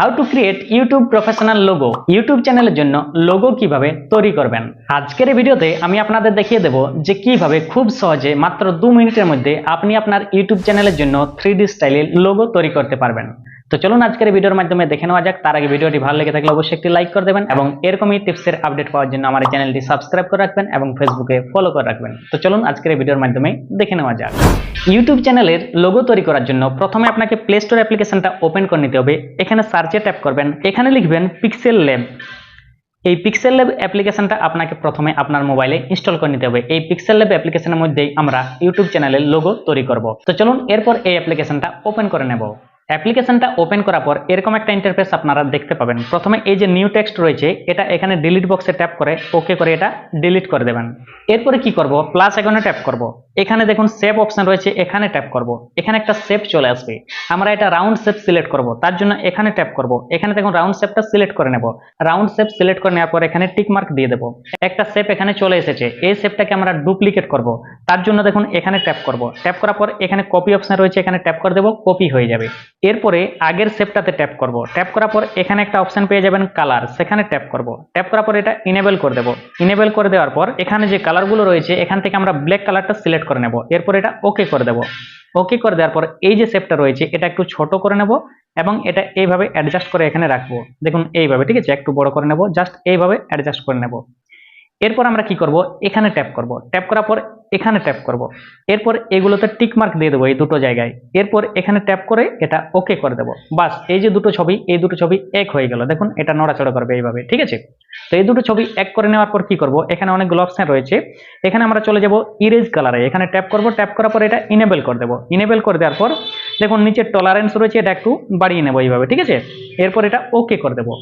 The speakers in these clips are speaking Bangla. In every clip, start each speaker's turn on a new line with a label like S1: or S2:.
S1: How to create YouTube professional logo. YouTube চ্যানেলের জন্য লোগো কিভাবে তৈরি করবেন, আজকের এই ভিডিওতে আমি আপনাদের দেখিয়ে দেব যে কিভাবে খুব সহজে মাত্র 2 মিনিটের মধ্যে আপনি আপনার ইউটিউব চ্যানেলের জন্য 3D স্টাইলে লোগো তৈরি করতে পারবেন। তো চলুন আজকের এই ভিডিওর মাধ্যমে দেখে নেওয়া যাক। তার আগে ভিডিওটি ভালো লেগে থাকলে অবশ্যই একটি লাইক করে দেবেন এবং এরকমই টিপসের আপডেট পাওয়ার জন্য আমার চ্যানেলটি সাবস্ক্রাইব করে রাখবেন এবং ফেসবুকে ফলো করে রাখবেন। তো চলুন আজকের এই ভিডিওর মাধ্যমে দেখে নেওয়া যাক। ইউটিউব চ্যানেলের লোগো তৈরি করার জন্য প্রথমে আপনাকে প্লে স্টোর অ্যাপ্লিকেশনটা ওপেন করে নিতে হবে। এখানে সার্চে ট্যাপ করবেন, এখানে লিখবেন পিক্সেল ল্যাব। এই পিক্সেল ল্যাব অ্যাপ্লিকেশনটা আপনাকে প্রথমে আপনার মোবাইলে ইনস্টল করে নিতে হবে। এই পিক্সেল ল্যাব অ্যাপ্লিকেশনের মধ্যেই আমরা ইউটিউব চ্যানেলের লোগো তৈরি করব। তো চলুন এরপর এই অ্যাপ্লিকেশনটা ওপেন করে নেব। অ্যাপ্লিকেশনটা ওপেন করার পর এরকম একটা ইন্টারফেস আপনারা দেখতে পাবেন। প্রথমে এই যে নিউ টেক্সট রয়েছে, এটা এখানে ডিলিট বক্সে ট্যাপ করে ওকে করে এটা ডিলিট করে দেবেন। এরপরে কি করব, প্লাস আইকনে ট্যাপ করব। এখানে দেখুন সেভ অপশন রয়েছে, এখানে ট্যাপ করব। এখানে একটা শেপ চলে আসবে, আমরা এটা রাউন্ড শেপ সিলেক্ট করব। তার জন্য এখানে ট্যাপ করব। এখানে দেখুন রাউন্ড শেপটা সিলেক্ট করে নেব। রাউন্ড শেপ সিলেক্ট করে নেওয়ার পর এখানে টিক মার্ক দিয়ে দেব। একটা শেপ এখানে চলে এসেছে, এই শেপটাকে আমরা ডুপ্লিকেট করব। তার জন্য দেখুন এখানে ট্যাপ করব। ট্যাপ করার পর এখানে কপি অপশন রয়েছে, এখানে ট্যাপ করে দেব, কপি হয়ে যাবে। এরপরে আগের শেপটাতে ট্যাপ করব। ট্যাপ করার পর এখানে একটা অপশন পেয়ে যাবেন কালার, সেখানে ট্যাপ করব। ট্যাপ করার পর এটা ইনেবল করে দেব। ইনেবল করে দেওয়ার পর এখানে যে কালারগুলো রয়েছে এখান থেকে আমরা ব্ল্যাক কালারটা সিলেক্ট করে নেব। এরপর এটা ওকে করে দেব। ওকে করে দেওয়ার পর এই যে শেপটা রয়েছে এটা একটু ছোট করে নেব এবং এটা এইভাবে অ্যাডজাস্ট করে এখানে রাখবো। দেখুন এইভাবে, ঠিক আছে, একটু বড় করে নেব, জাস্ট এইভাবে অ্যাডজাস্ট করে নেব। এরপর আমরা কি করব, এখানে ট্যাপ করব। ট্যাপ করার পর এখানে ট্যাপ করব। এরপর এগুলোতে টিক মার্ক দিয়ে দেবো এই দুটো জায়গায়। এরপর এখানে ট্যাপ করে এটা ওকে করে দেবো। বাস, এই যে দুটো ছবি, এই দুটো ছবি এক হয়ে গেল। দেখুন এটা নড়াচড়া করবে এইভাবে, ঠিক আছে। তো এই দুটো ছবি এক করে নেওয়ার পর কি করব, এখানে অনেকগুলো অপশন রয়েছে, এখানে আমরা চলে যাব ইরেজ কালারে। এখানে ট্যাপ করব। ট্যাপ করার পর এটা ইনেবল করে দেবো। ইনেবল করে দেওয়ার পর দেখুন নিচে টলারেন্স রয়েছে, এটা একটু বাড়িয়ে নেবো এইভাবে, ঠিক আছে। এরপর এটা ওকে করে দেবো।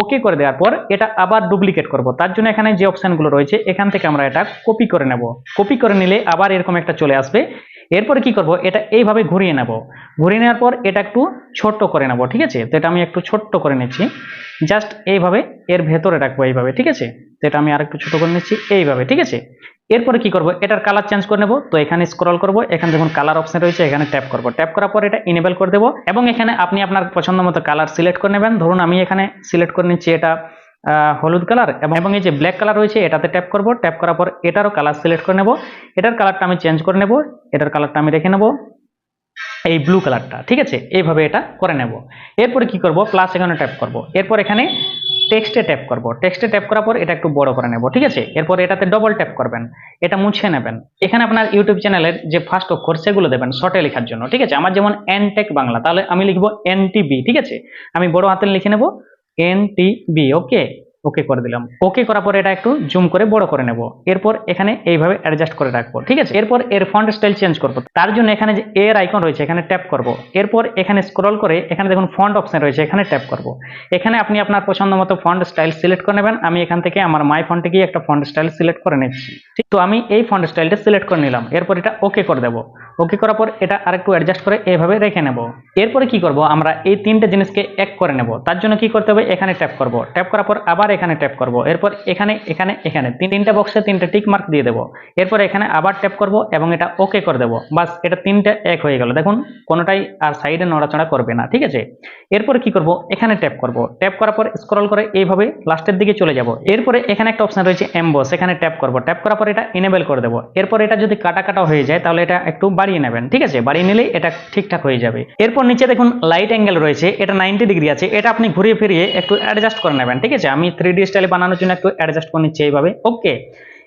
S1: ওকে করে দেওয়ার পর এটা আবার ডুপ্লিকেট করব। তার জন্য এখানে যে অপশনগুলো রয়েছে এখান থেকে আমরা এটা কপি করে নেব। কপি করে নিলে আবার এরকম একটা চলে আসবে। এরপরে কি করব, এটা এইভাবে ঘুরিয়ে নেব। ঘুরিয়ে নেওয়ার পর এটা একটু ছোট্ট করে নেব, ঠিক আছে। তো এটা আমি একটু ছোট্ট করে নিচ্ছি, জাস্ট এইভাবে এর ভেতরে রাখবো এইভাবে, ঠিক আছে। তো এটা আমি আর একটু ছোট করে নিচ্ছি এইভাবে, ঠিক আছে। এরপরে কি করব, এটার কালার চেঞ্জ করে নেব। তো এখানে স্ক্রল করব, এখানে দেখুন কালার অপশন রয়েছে, এখানে ট্যাপ করব। ট্যাপ করার পর এটা ইনেবল করে দেব এবং এখানে আপনি আপনার পছন্দ মতো কালার সিলেক্ট করে নেবেন। ধরুন আমি এখানে সিলেক্ট করে নিচ্ছি এটা হলুদ কালার এবং এই যে ব্ল্যাক কালার রয়েছে এটাতে ট্যাপ করব। ট্যাপ করার পর এটারও কালার সিলেক্ট করে নেব। এটার কালারটা আমি চেঞ্জ করে নেব, এটার কালারটা আমি রেখে নেব এই ব্লু কালারটা, ঠিক আছে। এইভাবে এটা করে নেব। এরপরে কি করব, প্লাস এখানে ট্যাপ করব। এরপর এখানে টেক্সটে ট্যাপ করব। টেক্সটে ট্যাপ করার পর এটা একটু বড় করে নেব, ঠিক আছে। এরপর এটাতে ডবল ট্যাপ করবেন, এটা মুছে নেবেন। এখানে আপনার ইউটিউব চ্যানেলের যে ফার্স্ট অক্ষর সেগুলো দেবেন শর্টে লেখার জন্য, ঠিক আছে। আমার যেমন এনটেক বাংলা, তাহলে আমি লিখব এনটিবি, ঠিক আছে। আমি বড় হাতে লিখে নেব এনটিবি। ওকে, ওকে করে দিলাম। ওকে করার পর এটা একটু জুম করে বড় করে নেব। এরপর এখানে এইভাবে অ্যাডজাস্ট করে রাখবো, ঠিক আছে। এরপর এর ফন্ট স্টাইল চেঞ্জ করব। তার জন্য এখানে যে এর আইকন রয়েছে এখানে ট্যাপ করব। এরপর এখানে স্ক্রল করে এখানে দেখুন ফন্ট অপশন রয়েছে, এখানে ট্যাপ করব। এখানে আপনি আপনার পছন্দ মতো ফন্ট স্টাইল সিলেক্ট করে নেবেন। আমি এখান থেকে আমার মাই ফন্টে গিয়ে একটা ফন্ট স্টাইল সিলেক্ট করে নিচ্ছি। তো আমি এই ফন্ট স্টাইলটা সিলেক্ট করে নিলাম। এরপর এটা ওকে করে দেব। ওকে করার পর এটা আরেকটু অ্যাডজাস্ট করে এইভাবে রেখে নেব। এরপরে কি করব, আমরা এই তিনটে জিনিসকে এক করে নেব। তার জন্য কি করতে হবে, এখানে ট্যাপ করব। ট্যাপ করার পর আবার এখানে ট্যাপ করব। এরপর এখানে এখানে এখানে তিনটা বক্সে তিনটা টিক মার্ক দিয়ে দেব। এরপর এখানে আবার ট্যাপ করব এবং এটা ওকে করে দেব। বাস, এটা তিনটা এক হয়ে গেল। দেখুন কোনোটাই আর সাইডে নড়াচড়া করবে না, ঠিক আছে। এরপরে কি করব, এখানে ট্যাপ করব। ট্যাপ করার পর স্ক্রল করে এইভাবে লাস্টের দিকে চলে যাব। এরপরে এখানে একটা অপশন রয়েছে এমবস, এখানে ট্যাপ করব। ট্যাপ করার পর এটা ইনেবল করে দেব। এরপর এটা যদি কাটা কাটা হয়ে যায় তাহলে এটা একটু বাড়িয়ে নেবেন, ঠিক আছে। বাড়িয়ে নিলেই এটা ঠিকঠাক হয়ে যাবে। এরপর নিচে দেখুন লাইট অ্যাঙ্গেল রয়েছে, এটা 90 ডিগ্রি আছে, এটা আপনি ঘুরিয়ে ফিরিয়ে একটু অ্যাডজাস্ট করে নেবেন, ঠিক আছে। আমি 3D স্টাইলে বানানোর জন্য একটু অ্যাডজাস্ট করে নিচ্ছি এইভাবে। ওকে,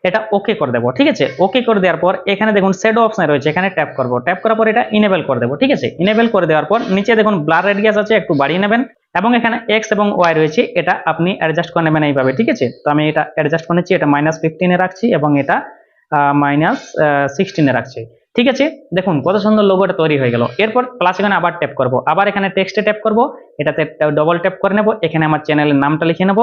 S1: এটা ওকে করে দেবো, ঠিক আছে। ওকে করে দেওয়ার পর এখানে দেখুন শ্যাডো অপশন রয়েছে, এখানে ট্যাপ করব। ট্যাপ করার পর এটা ইনেবল করে দেবো, ঠিক আছে। ইনেবল করে দেওয়ার পর নিচে দেখুন ব্লার রেডিয়াস আছে, একটু বাড়িয়ে নেবেন এবং এখানে এক্স এবং ওয়াই রয়েছে, এটা আপনি অ্যাডজাস্ট করে নেবেন এইভাবে, ঠিক আছে। তো আমি এটা অ্যাডজাস্ট করে নিচ্ছি, এটা -15 এ রাখছি এবং এটা -16 এ রাখছি, ঠিক আছে। দেখুন কত সুন্দর লোগোটা তৈরি হয়ে গেল। এরপর প্লাস এখানে আবার ট্যাপ করব। আবার এখানে টেক্সটে ট্যাপ করব, এটাতে ডবল ট্যাপ করে নেব। এখানে আমার চ্যানেলের নামটা লিখে নেব,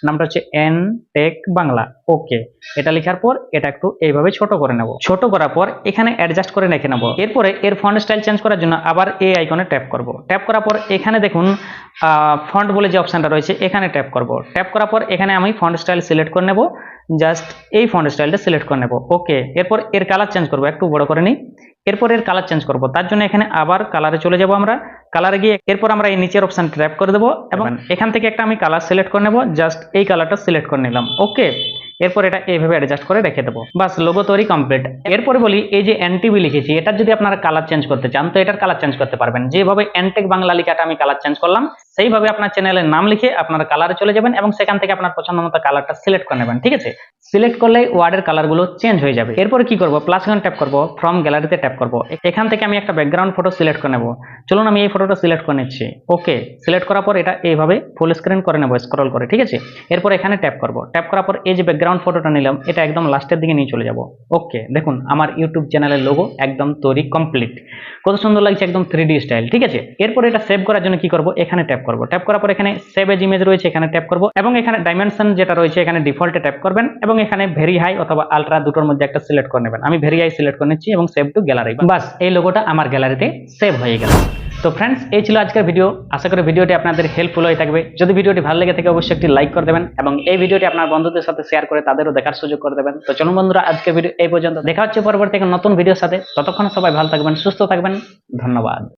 S1: নামটা হচ্ছে এন টেক বাংলা। ওকে, এটা লেখার পর এটা একটু এইভাবে ছোট করে নেব। ছোট করার পর এখানে অ্যাডজাস্ট করে রেখে নেব। এরপরে এর ফন্ট স্টাইল চেঞ্জ করার জন্য আবার এই আইকনে ট্যাপ করব। ট্যাপ করার পর এখানে দেখুন ফন্ট বলে যে অপশনটা রয়েছে এখানে ট্যাপ করব। ট্যাপ করার পর এখানে আমি ফন্ট স্টাইল সিলেক্ট করে নেব, জাস্ট এই ফন্ট স্টাইলটা সিলেক্ট করে নেব। ওকে, এরপর এর কালার চেঞ্জ করব, একটু বড় করে নিই। এরপর এর কালার চেঞ্জ করব, তার জন্য এখানে আবার কালারে চলে যাব। আমরা কালারে গিয়ে এরপর আমরা এই নিচের অপশন ট্যাপ করে দেবো এবং এখান থেকে একটা আমি কালার সিলেক্ট করে নেব। জাস্ট এই কালারটা সিলেক্ট করে নিলাম। ওকে, এরপর এটা এইভাবে অ্যাডজাস্ট করে রেখে দেবো। বাস, লোগো তৈরি কমপ্লিট। এরপরে বলি, এই যে এনটিভি লিখেছি, এটার যদি আপনারা কালার চেঞ্জ করতে চান তো এটার কালার চেঞ্জ করতে পারবেন। যেভাবে এনটেক বাংলা লিখাটা আমি কালার চেঞ্জ করলাম, সেইভাবে আপনার চ্যানেলের নাম লিখে আপনারা কালারে চলে যাবেন এবং সেখান থেকে আপনার পছন্দ মতো কালারটা সিলেক্ট করে নেবেন। ঠিক আছে, সিলেক্ট করলে ওয়ার্ডের কালারগুলো চেঞ্জ হয়ে যাবে। এরপরে কি করব, প্লাস আইকন ট্যাপ করব, ফ্রম গ্যালারিতে ট্যাপ করব। এখান থেকে আমি একটা ব্যাকগ্রাউন্ড ফটো সিলেক্ট করে নেব। চলুন আমি এই ফটোটা সিলেক্ট করে নিচ্ছি। ওকে, সিলেক্ট করার পর এটা এইভাবে ফুল স্ক্রিন করে নেব স্ক্রল করে। ঠিক আছে, এরপর এখানে ট্যাপ করব। ট্যাপ করার পর এই যে ব্যাকগ্রাউন্ড ফটোটা নিলাম, এটা একদম লাস্টের দিকে নিয়ে চলে যাব। ওকে, দেখুন আমার ইউটিউব চ্যানেলের লোগো একদম তৈরি কমপ্লিট। কত সুন্দর লাগছে, একদম 3D স্টাইল। ঠিক আছে, এরপর এটা সেভ করার জন্য কি করব, এখানে ট্যাপ করব। ট্যাপ করার পর এখানে সেভ এজ ইমেজ রয়েছে, এখানে ট্যাপ করব এবং এখানে ডাইমেনশন যেটা রয়েছে এখানে ডিফল্টে ট্যাপ করবেন এবং এখানে ভেরি হাই অথবা আলট্রা দুটোর মধ্যে একটা সিলেক্ট করে নেবেন। আমি ভেরি হাই সিলেক্ট করে নিচ্ছি এবং সেভ টু গ্যালারি। বাস, এই লোগোটা আমার গ্যালারিতে সেভ হয়ে গেল। তো ফ্রেন্ডস, এই ছিল আজকের ভিডিও। আশা করি ভিডিওটি আপনাদের হেল্পফুল হয়ে থাকবে। যদি ভিডিওটি ভালো লেগে থাকে অবশ্যই একটি লাইক করে দেবেন এবং এই ভিডিওটি আপনার বন্ধুদের সাথে শেয়ার করে তাদেরও দেখার সুযোগ করে দেবেন। তো চলুন বন্ধুরা, আজকের ভিডিও এই পর্যন্ত। দেখা হচ্ছে পরবর্তী নতুন ভিডিওর সাথে। ততক্ষণ সবাই ভালো থাকবেন, সুস্থ থাকবেন। ধন্যবাদ।